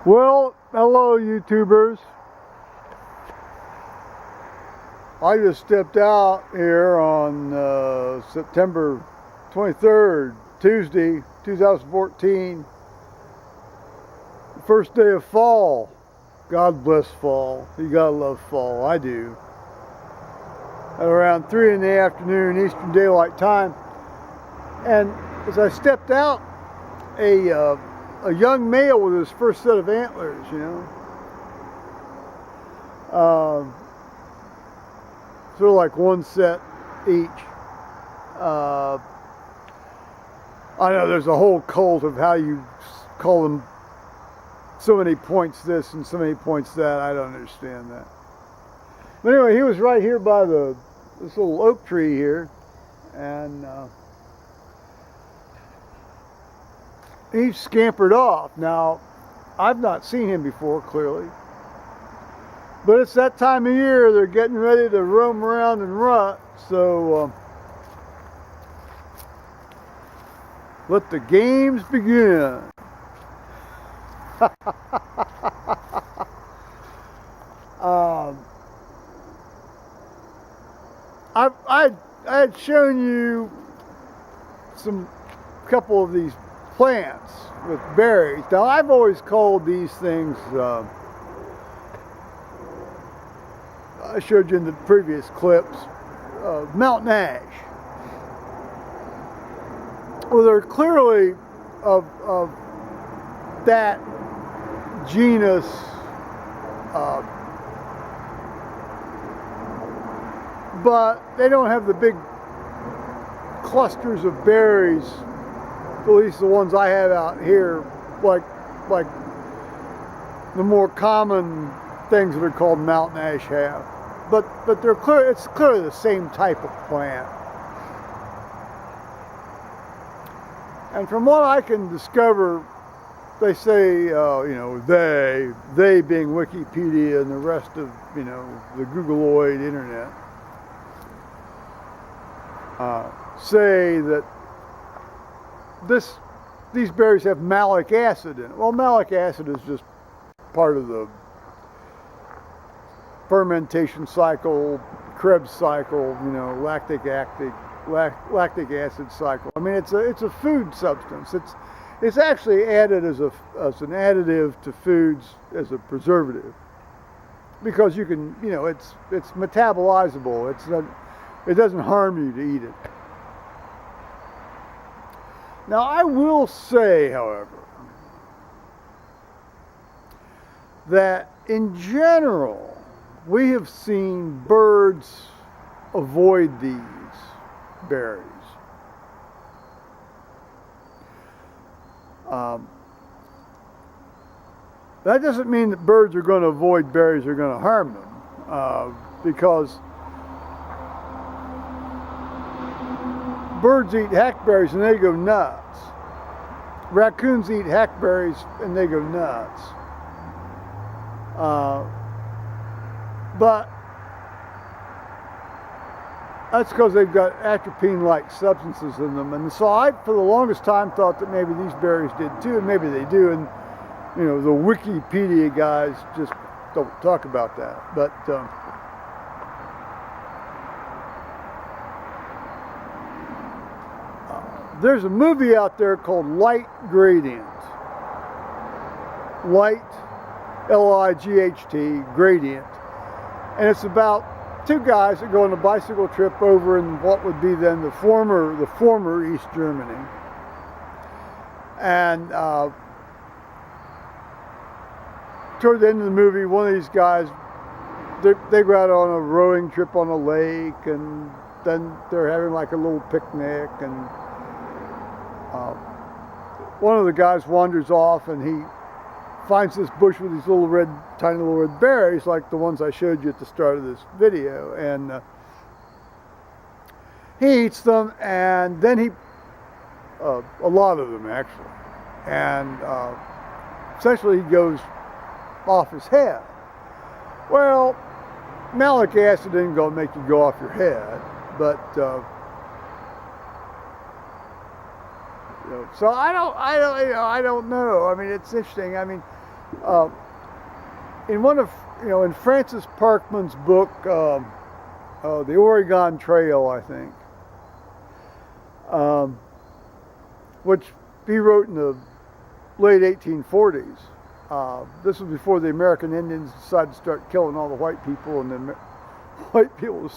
Well, hello YouTubers. I just stepped out here on September 23rd, Tuesday, 2014. The first day of fall. God bless fall. You gotta love fall. I do. At around 3 in the afternoon Eastern Daylight Time. And as I stepped out, a young male with his first set of antlers, sort of like one set each. I know there's a whole cult of how you call them so many points this and so many points that. I don't understand that. But anyway, he was right here by this little oak tree here, and he scampered off. Now, I've not seen him before, clearly. But it's that time of year, they're getting ready to roam around and rut, so let the games begin. I had shown you couple of these plants with berries. Now, I've always called these things, I showed you in the previous clips, mountain ash. Well, they're clearly of that genus, but they don't have the big clusters of berries, at least the ones I have out here, like the more common things that are called mountain ash have. But it's clearly the same type of plant. And from what I can discover, they say, they being Wikipedia and the rest of, the Googleoid internet, say that these berries have malic acid in it. Well, malic acid is just part of the fermentation cycle, Krebs cycle, lactic acid cycle. I mean, it's a food substance. It's actually added as an additive to foods as a preservative, because you can, it's metabolizable. It doesn't harm you to eat it. Now, I will say, however, that in general, we have seen birds avoid these berries. That doesn't mean that birds are going to avoid berries or going to harm them, because birds eat hackberries and they go nuts. Raccoons eat hackberries and they go nuts. But that's because they've got atropine-like substances in them. And so I, for the longest time, thought that maybe these berries did too, and maybe they do. And, the Wikipedia guys just don't talk about that. But there's a movie out there called Light Gradient. Light, L-I-G-H-T, Gradient. And it's about two guys that go on a bicycle trip over in what would be then the former East Germany. And toward the end of the movie, one of these guys, they go out on a rowing trip on a lake, and then they're having like a little picnic, and one of the guys wanders off and he finds this bush with these tiny little red berries, like the ones I showed you at the start of this video, and he eats them, and then a lot of them actually, and essentially he goes off his head. Well, malic acid isn't going to make you go off your head, but so I don't know. I mean, it's interesting. I mean, In one of, in Francis Parkman's book, The Oregon Trail, I think, which he wrote in the late 1840s. This was before the American Indians decided to start killing all the white people, and the white people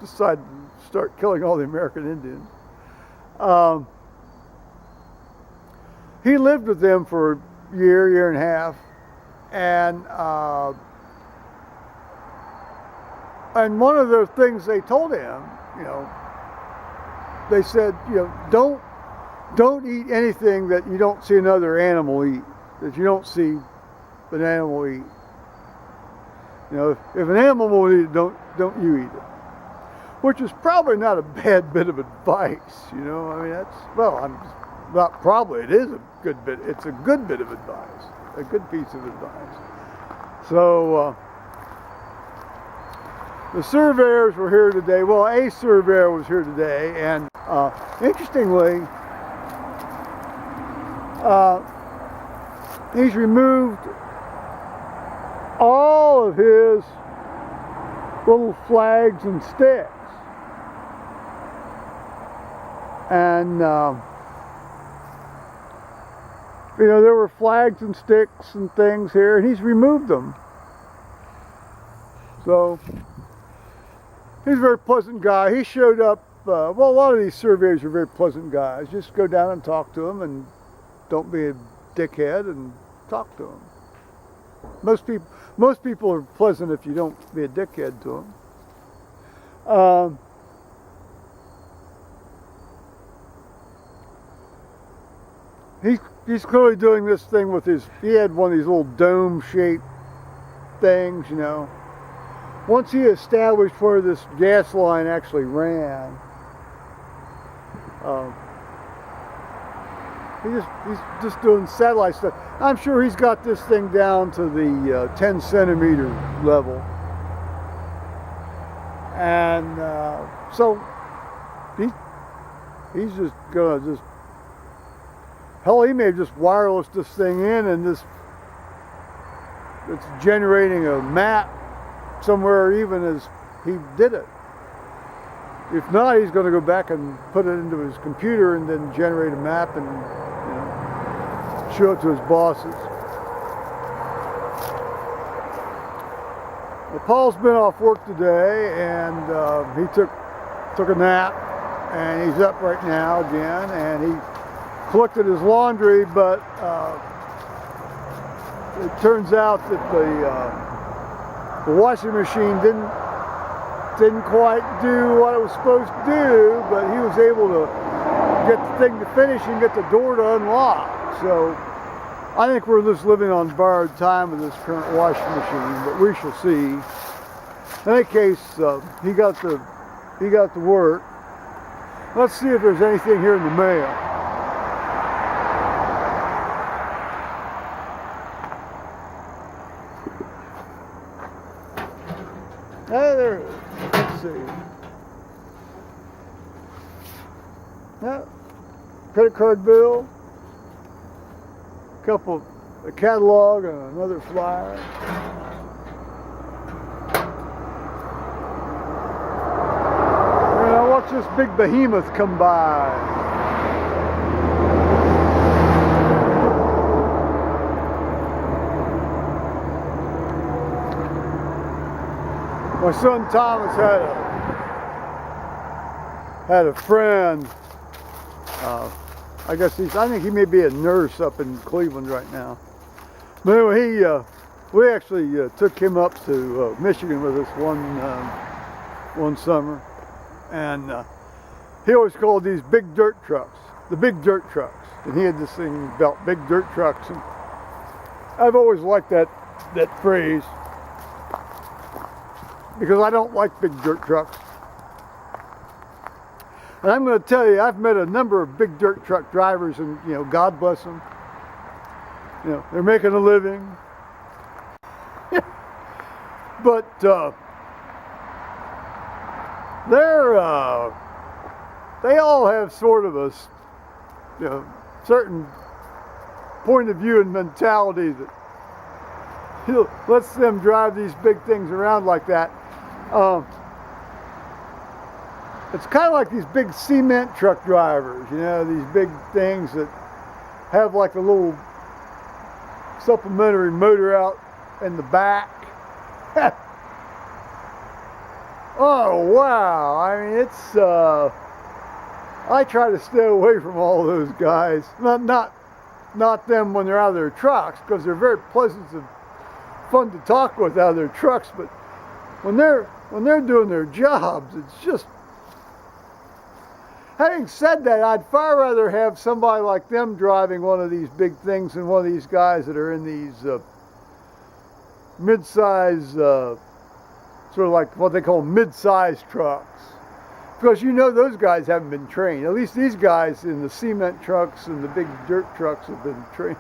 decided to start killing all the American Indians. He lived with them for a year and a half, and one of the things they told him, they said, don't eat anything that you don't see another animal eat, that you don't see an animal eat. If an animal will eat it, don't you eat it. Which is probably not a bad bit of advice, I mean, not probably, it is a good bit, it's a good bit of advice, a good piece of advice. So, the surveyors were here today. Well, a surveyor was here today, and interestingly, he's removed all of his little flags and sticks. And, there were flags and sticks and things here, and he's removed them. So, he's a very pleasant guy. He showed up, a lot of these surveyors are very pleasant guys. Just go down and talk to them, and don't be a dickhead, and talk to them. Most people are pleasant if you don't be a dickhead to them. He's clearly doing this thing with he had one of these little dome-shaped things, Once he established where this gas line actually ran, he's just doing satellite stuff. I'm sure he's got this thing down to the 10 centimeter level. And so he's just gonna hell, he may have just wireless this thing in, and it's generating a map somewhere even as he did it. If not, he's going to go back and put it into his computer and then generate a map and show it to his bosses. Well, Paul's been off work today, and he took a nap, and he's up right now again, and he collected his laundry, but it turns out that the washing machine didn't quite do what it was supposed to do, but he was able to get the thing to finish and get the door to unlock. So I think we're just living on borrowed time with this current washing machine, but we shall see. In any case, he got to work. Let's see if there's anything here in the mail. Hey there, let's see. Yeah, credit card bill, a catalog, and another flyer. And I watch this big behemoth come by. My son Thomas had a friend. I think he may be a nurse up in Cleveland right now. But anyway, we actually took him up to Michigan with us one summer, and he always called these big dirt trucks the big dirt trucks, and he had this thing about big dirt trucks, and I've always liked that phrase, because I don't like big dirt trucks. And I'm going to tell you, I've met a number of big dirt truck drivers, and God bless them. They're making a living. But they all have sort of a certain point of view and mentality that lets them drive these big things around like that. It's kind of like these big cement truck drivers, you know, these big things that have like a little supplementary motor out in the back. Oh wow, I mean it's I try to stay away from all those guys. Not them when they're out of their trucks, because they're very pleasant and fun to talk with out of their trucks, but when they're doing their jobs, it's just. Having said that, I'd far rather have somebody like them driving one of these big things than one of these guys that are in these mid-size, sort of like what they call mid-size trucks. Because you know those guys haven't been trained. At least these guys in the cement trucks and the big dirt trucks have been trained.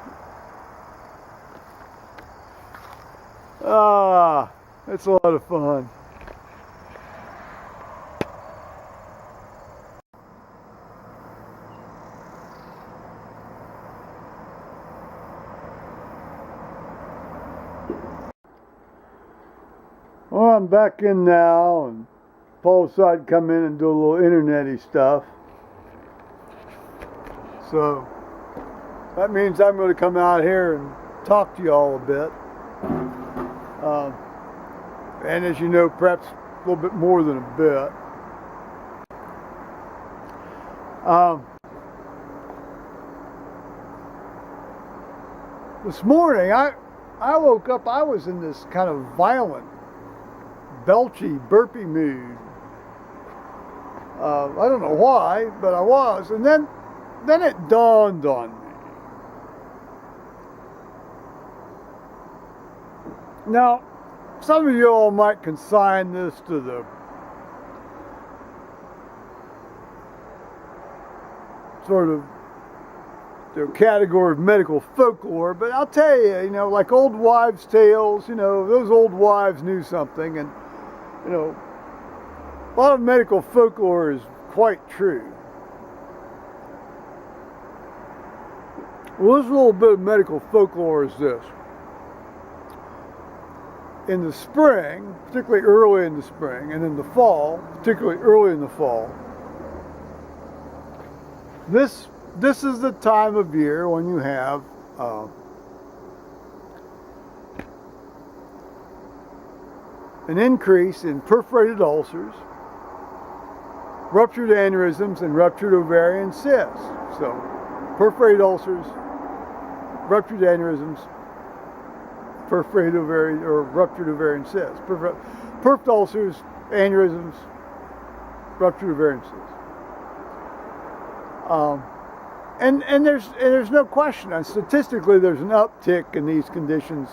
Ah, it's a lot of fun. Well, I'm back in now, and Paul decided to come in and do a little internet-y stuff. So that means I'm going to come out here and talk to you all a bit. And as you know, perhaps a little bit more than a bit. This morning, I woke up, I was in this kind of violent, belchy, burpy mood. I don't know why, but I was. And then it dawned on me. Now, some of you all might consign this to the sort of the category of medical folklore, but I'll tell you, you know, like old wives' tales, you know, those old wives knew something, and, you know, a lot of medical folklore is quite true. Well, this little bit of medical folklore is this. In the spring, particularly early in the spring, and in the fall, particularly early in the fall, this is the time of year when you have an increase in perforated ulcers, ruptured aneurysms, and ruptured ovarian cysts. So, perforated ulcers, ruptured aneurysms, perforated ovarian or ruptured ovarian cysts. Perfed ulcers, aneurysms, ruptured ovarian cysts. And there's no question. And statistically, there's an uptick in these conditions.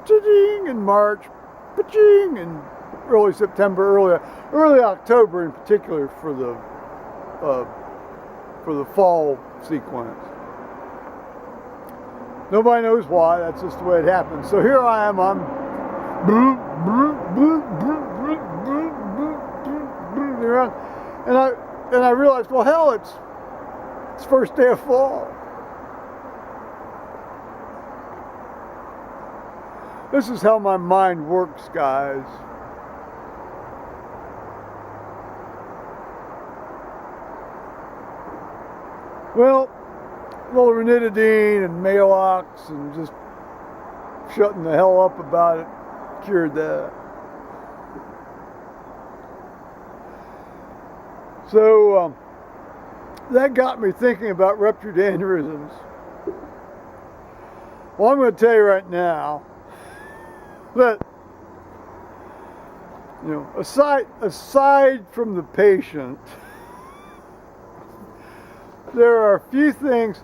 In March, in early September, early October in particular for the fall sequence. Nobody knows why. That's just the way it happens. So here I am. And I realized, well, hell, it's first day of fall. This is how my mind works, guys. Well, a little ranitidine and Maalox and just shutting the hell up about it cured that. So that got me thinking about ruptured aneurysms. Well, I'm going to tell you right now that, you know, aside from the patient, there are a few things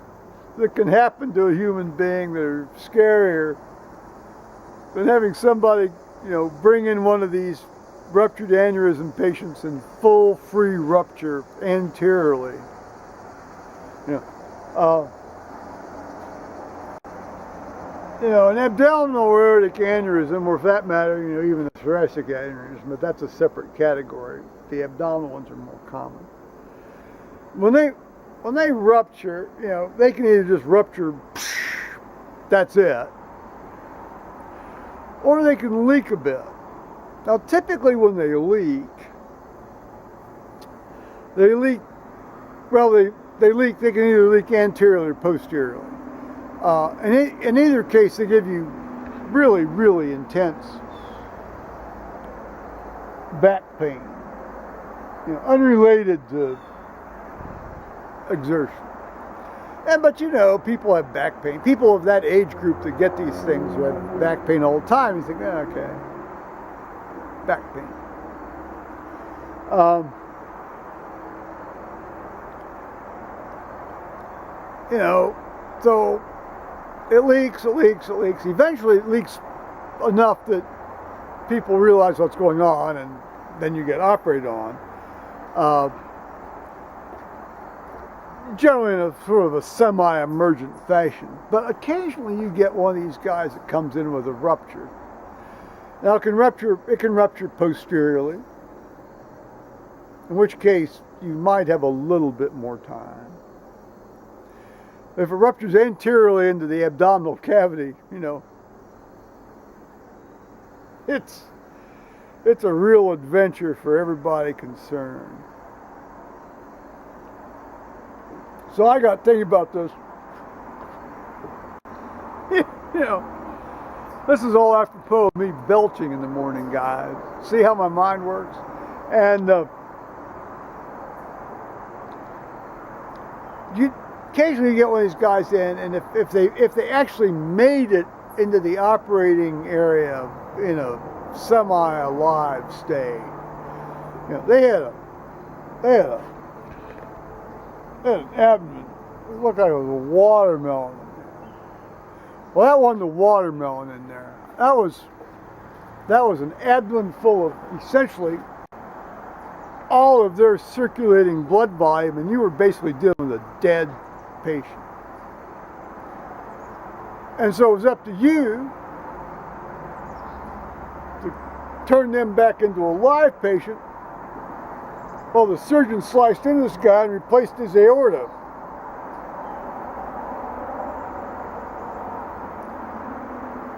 that can happen to a human being that are scarier than having somebody, you know, bring in one of these ruptured aneurysm patients in full free rupture anteriorly. An abdominal aortic aneurysm, or for that matter, you know, even a thoracic aneurysm, but that's a separate category. The abdominal ones are more common. When they rupture, you know, they can either just rupture, that's it. or they can leak a bit. Now, typically when they leak, they leak, they can either leak anteriorly or posteriorly. In either case, they give you really, really intense back pain, unrelated to exertion. But people have back pain. People of that age group that get these things who have back pain all the time, you think, okay, back pain. So it leaks. Eventually it leaks enough that people realize what's going on, and then you get operated on. Generally in a sort of a semi-emergent fashion. But occasionally you get one of these guys that comes in with a rupture. Now it can rupture posteriorly, in which case you might have a little bit more time. If it ruptures anteriorly into the abdominal cavity, it's a real adventure for everybody concerned. So I got thinking about this. This is all apropos of me belching in the morning, guys. See how my mind works? And you occasionally get one of these guys in, and if they actually made it into the operating area in a semi-alive state, they had an abdomen. It looked like it was a watermelon. Well, that wasn't a watermelon in there. That was an abdomen full of essentially all of their circulating blood volume, and you were basically dealing with a dead patient. And so it was up to you to turn them back into a live patient. Well, the surgeon sliced into this guy and replaced his aorta.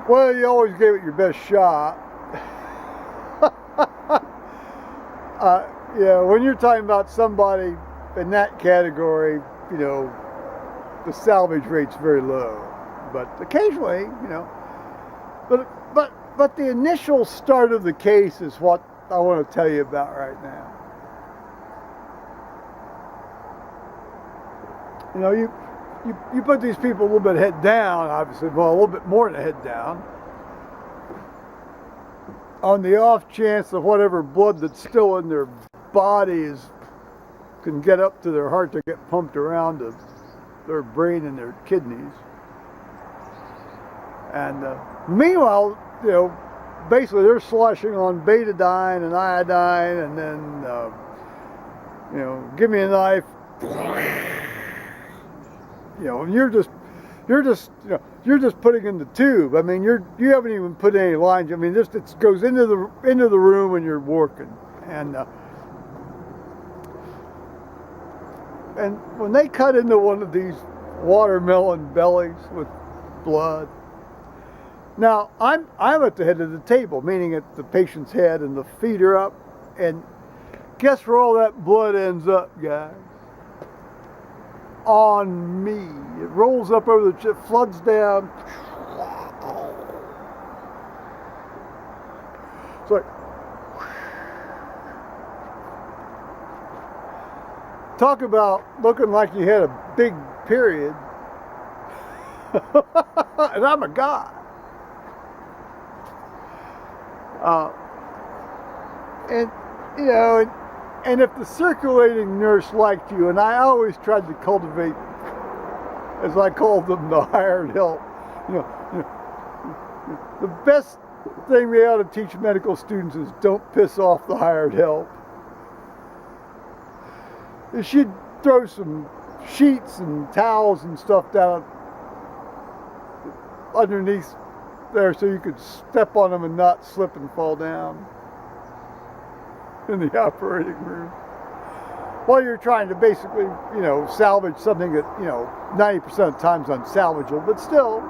Well, you always gave it your best shot. When you're talking about somebody in that category, the salvage rate's very low. But occasionally, but the initial start of the case is what I want to tell you about right now. You put these people a little bit head down, obviously, well, a little bit more than a head down, on the off chance that whatever blood that's still in their bodies can get up to their heart to get pumped around to their brain and their kidneys. And meanwhile, basically they're sloshing on betadine and iodine, and then, give me a knife. And you're just putting in the tube. I mean, you haven't even put any lines. I mean, it goes into the room and you're working. And when they cut into one of these watermelon bellies with blood, now I'm at the head of the table, meaning at the patient's head, and the feet are up. And guess where all that blood ends up, guys? On me. It rolls up over the chip, floods down. It's like, talk about looking like you had a big period. And I'm a guy. And if the circulating nurse liked you, and I always tried to cultivate, as I called them, the hired help. The best thing we ought to teach medical students is don't piss off the hired help. She'd throw some sheets and towels and stuff down underneath there so you could step on them and not slip and fall down in the operating room. While you're trying to basically, salvage something that, 90% of the time is unsalvageable, but still,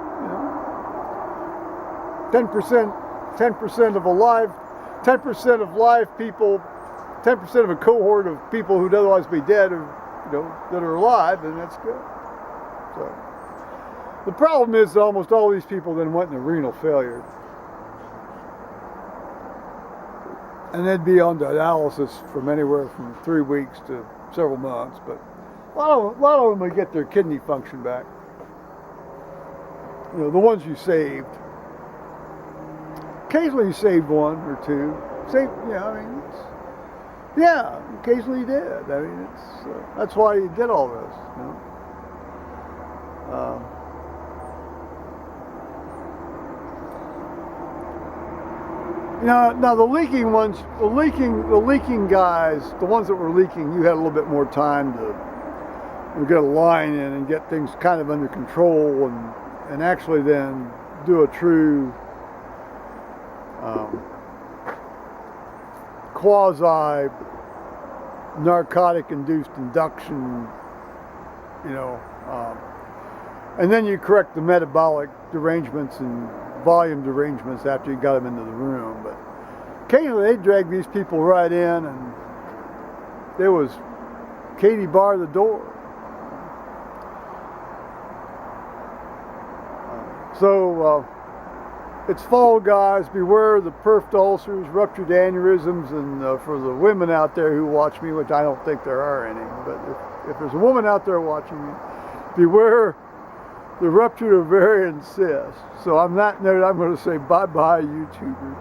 10% 10% of 10% of live people, 10% of a cohort of people who'd otherwise be dead, or that are alive, then that's good. So the problem is that almost all these people then went into renal failure, and they'd be on dialysis from anywhere from 3 weeks to several months. But a lot of them would get their kidney function back. The ones you saved. Occasionally you saved one or two. Occasionally you did. I mean, that's why you did all this. Now the leaking ones, the leaking guys, the ones that were leaking, you had a little bit more time to get a line in and get things kind of under control, and actually then do a true quasi narcotic induced induction, and then you correct the metabolic derangements and volume derangements after you got them into the room. But occasionally they drag these people right in, and there was Katie bar the door. So it's fall, guys. Beware the perfed ulcers, ruptured aneurysms, and for the women out there who watch me, which I don't think there are any, but if there's a woman out there watching me, beware the ruptured ovarian cyst. So on that note, I'm going to say bye-bye, YouTubers.